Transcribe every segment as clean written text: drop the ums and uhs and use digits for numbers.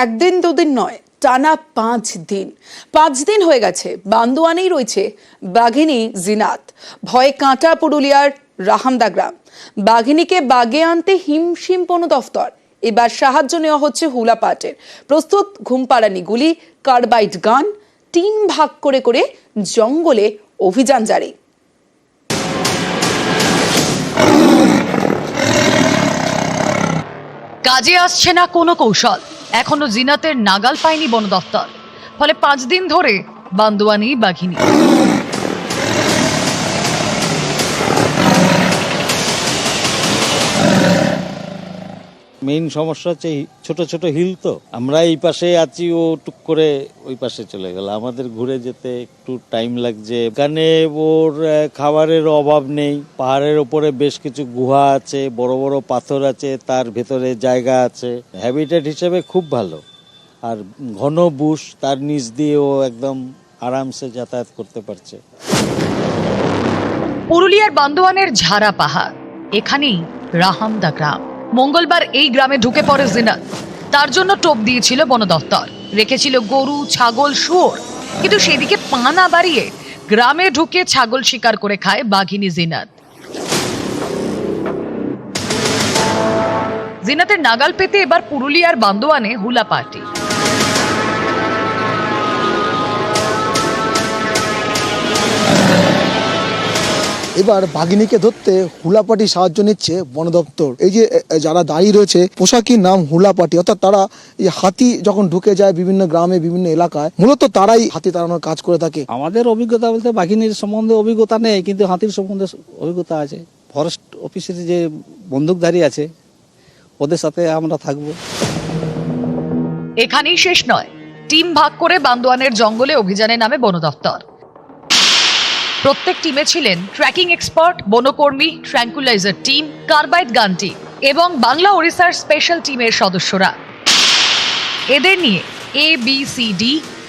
একদিন দুদিন নয়, টানা 5 দিন। 5 দিন হয়ে গেছে বান্দোয়ানেই রয়েছে বাঘিনী জিনাত। ভয়ে কাঁটা পুরুলিয়ার রাহামদা গ্রাম। বাঘিনীকে বাগে আনতে হিমশিম বন দফতর। এবার সাহায্য নেওয়া হচ্ছে হুলা পাটের প্রস্তুত ঘুমপাড়ানি গুলি, কার্বাইড গান। টিম ভাগ করে করে জঙ্গলে অভিযান জারি। কাজে আসছে না কোনো কৌশল, এখনো জিনাতের নাগাল পায়নি বন দফতর। ফলে 5 দিন ধরে বান্দোয়ানি বাঘিনী। মেইন সমস্যা হচ্ছে ছোট ছোট হিল, তো আমরা এই পাশে আছি, ও টুক করে ওই পাশে চলে গেল। আমাদের ঘুরে যেতে একটু টাইম লাগছে। এখানে ওর খাবারের অভাব নেই। পাহাড়ের ওপরে বেশ কিছু গুহা আছে, বড় বড় পাথর আছে, তার ভেতরে জায়গা আছে। হ্যাবিটেট হিসেবে খুব ভালো। আর ঘন বুশ, তার নিচ দিয়ে ও একদম আরামসে যাতায়াত করতে পারছে। পুরুলিয়ার বান্দোয়ানের ঝাড়া পাহাড়, এখানেই রাহামদা গ্রাম। মঙ্গলবার এই গ্রামে ঢুকে পড়ে জিনাত। তার জন্য টোপ দিয়েছিল বন দফতর, রেখেছিল গরু, ছাগল, শুয়োর। কিন্তু সেদিকে পা না বাড়িয়ে গ্রামে ঢুকে ছাগল শিকার করে খায় বাঘিনী জিনাত। জিনাতের নাগাল পেতে এবার পুরুলিয়ার বান্দোয়ানে হুলা পার্টি। এবার বাঘিনীকে ধরতে হুলাপাটি সাহায্য নিচ্ছে বন দপ্তর। এই যে যারা দাঁড়িয়ে রয়েছে, পোশাকির নাম হুলাপাটি, অর্থাৎ তারা এই হাতি যখন ঢুকে যায় বিভিন্ন গ্রামে বিভিন্ন এলাকায়, মূলত তারাই হাতি তাড়ানোর কাজ করে থাকে। আমাদের অভিজ্ঞতা বলতে বাঘিনীর সম্বন্ধে অভিজ্ঞতা নেই, কিন্তু হাতির সম্বন্ধে অভিজ্ঞতা আছে। ফরেস্ট অফিসের যে বন্দুকধারী আছে, ওদের সাথে আমরা থাকবো। এখানেই শেষ নয়, টিম ভাগ করে বান্দোয়ানের জঙ্গলে অভিযানে নামে বন দফতর। প্রত্যেক টিমে ছিলেন ট্র্যাকিং এক্সপার্ট, বনকর্মী, tranquilliser team, carbide gun team এবং বাংলা ওড়িশার স্পেশাল টিমের সদস্যরা। এদের নিয়ে ABCD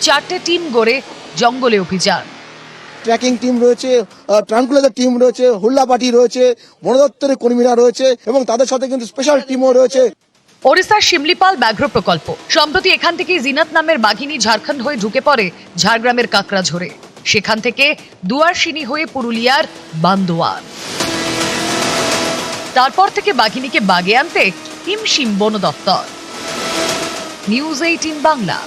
4টে টিম গড়ে জঙ্গলে অভিযান। ট্র্যাকিং টিম রয়েছে, ট্রাঙ্কুলাইজার টিম রয়েছে, হুল্লাপাটি রয়েছে, বন দপ্তরের কর্মীরা রয়েছে এবং তাদের সাথে কিন্তু স্পেশাল টিমও রয়েছে। ওড়িশার শিমলিপাল ব্যাঘ্র প্রকল্প। সম্প্রতি এখান থেকে জিনাত নামের বাঘিনী ঝাড়খণ্ড হয়ে ঢুকে পড়ে ঝাড়গ্রামের কাকড়াঝোড়ে। সেখান থেকে দুয়ারশিনী হয়ে পুরুলিয়ার বান্দোয়ান। তারপর থেকে বাঘিনীকে বাগে আনতে হিমশিম বন দফতর। নিউজ 18 বাংলা।